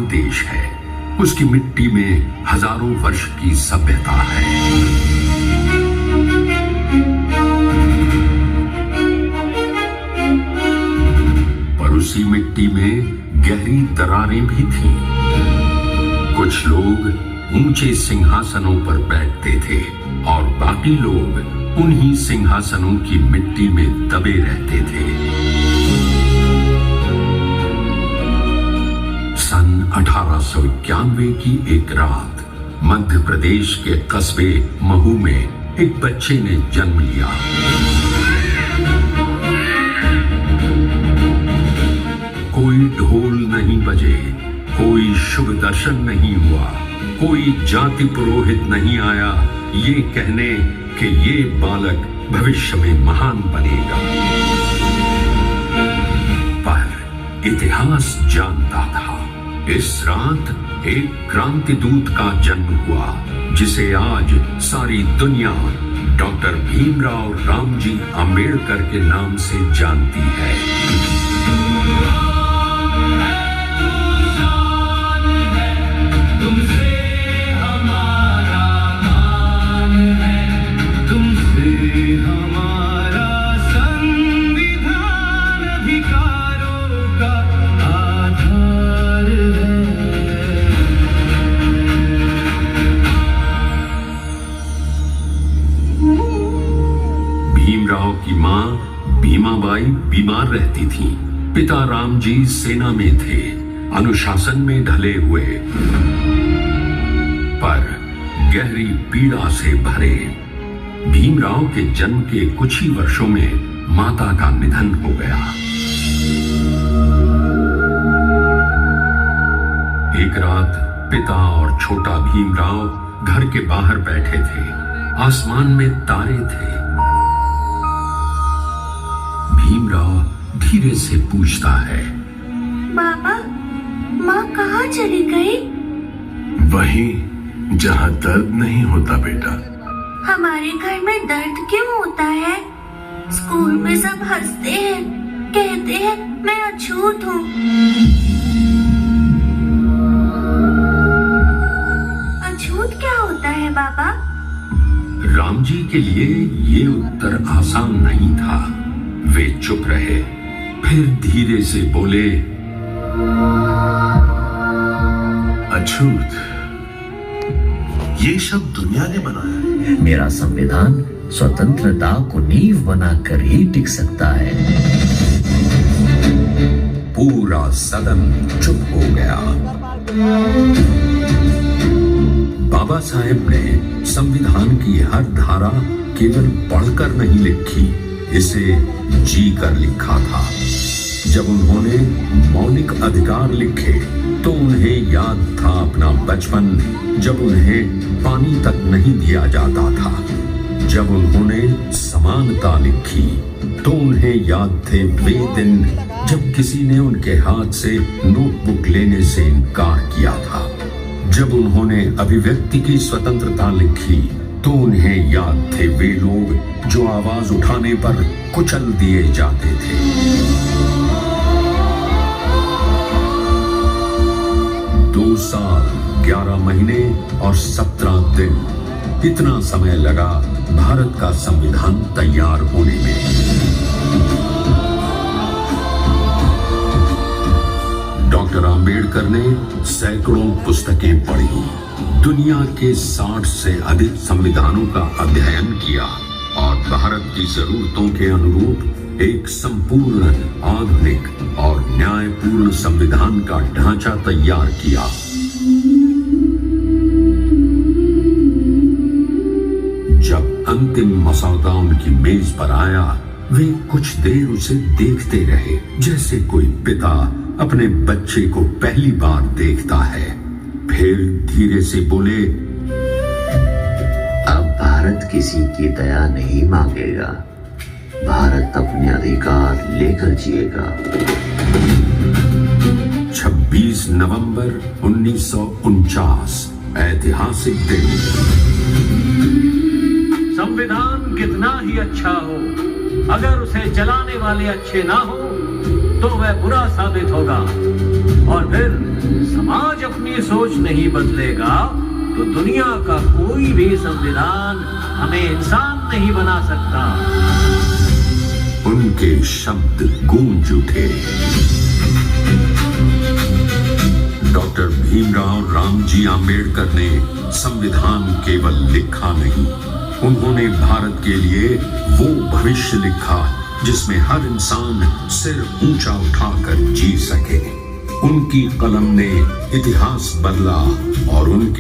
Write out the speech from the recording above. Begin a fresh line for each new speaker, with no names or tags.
विशाल देश है। उसकी मिट्टी में हजारों वर्ष की सभ्यता है। पर उसी मिट्टी में गहरी दरारें भी थीं। कुछ लोग ऊंचे सिंहासनों पर बैठते थे और बाकी लोग उन्हीं सिंहासनों की मिट्टी में दबे रहते थे। सन 1891 की एक रात मध्य प्रदेश के कस्बे महू में एक बच्चे ने जन्म लिया। कोई ढोल नहीं बजे, कोई शुभ दर्शन नहीं हुआ, कोई जाति पुरोहित नहीं आया ये कहने कि ये बालक भविष्य में महान बनेगा। पर इतिहास जानता था इस रात एक क्रांति दूत का जन्म हुआ जिसे आज सारी दुनिया डॉक्टर भीमराव रामजी अंबेडकर के नाम से जानती है। भीमराव की मां भीमाबाई बीमार रहती थी। पिता रामजी सेना में थे, अनुशासन में ढले हुए, पर गहरी पीड़ा से भरे। भीमराव के जन्म के कुछ ही वर्षों में माता का निधन हो गया। एक रात पिता और छोटा भीमराव घर के बाहर बैठे थे। आसमान में तारे थे। भीमराव धीरे से पूछता है,
बाबा, माँ कहाँ चली गई?
वहीं जहाँ दर्द नहीं होता बेटा।
हमारे घर में दर्द क्यों होता है? स्कूल में सब हंसते हैं, कहते हैं मैं अछूत हूँ। अछूत क्या होता है बाबा?
रामजी के लिए ये उत्तर आसान नहीं था। वे चुप रहे, फिर धीरे से बोले,
अछूत ये शब्द दुनिया ने बनाया है।
मेरा संविधान स्वतंत्रता को नींव बनाकर ही टिक सकता है।
पूरा सदन चुप हो गया। बाबा साहेब ने संविधान की हर धारा केवल पढ़कर नहीं लिखी, इसे जी कर लिखा था। जब उन्होंने मौलिक अधिकार लिखे तो उन्हें याद था अपना बचपन, जब उन्हें पानी तक नहीं दिया जाता था। जब उन्होंने समानता लिखी तो उन्हें याद थे वे दिन जब किसी ने उनके हाथ से नोटबुक लेने से इनकार किया था। जब उन्होंने अभिव्यक्ति की स्वतंत्रता लिखी तो उन्हें याद थे वे लोग जो आवाज उठाने पर कुचल दिए जाते थे। 2 साल 11 महीने और 17 दिन, इतना समय लगा भारत का संविधान तैयार होने में। डॉक्टर अंबेडकर ने सैकड़ों पुस्तकें पढ़ी, दुनिया के 60 से अधिक संविधानों का अध्ययन किया और भारत की जरूरतों के अनुरूप एक संपूर्ण, आधुनिक और न्यायपूर्ण संविधान का ढांचा तैयार किया। जब अंतिम मसौदा उनकी मेज पर आया, वे कुछ देर उसे देखते रहे, जैसे कोई पिता अपने बच्चे को पहली बार देखता है। फिर धीरे से बोले,
अब भारत किसी की दया नहीं मांगेगा, भारत अपने अधिकार लेकर जिएगा।
26 नवंबर 1949 ऐतिहासिक दिन।
संविधान कितना ही अच्छा हो, अगर उसे जलाने वाले अच्छे ना हो तो वह बुरा साबित होगा। और फिर समाज अपनी सोच नहीं बदलेगा तो दुनिया का कोई भी संविधान हमें इंसान नहीं बना सकता।
उनके शब्द गूंज उठे। डॉक्टर भीमराव रामजी आंबेडकर ने संविधान केवल लिखा नहीं, उन्होंने भारत के लिए वो भविष्य लिखा जिसमें हर इंसान सिर ऊंचा उठाकर जी सके। उनकी कलम ने इतिहास बदला और उनके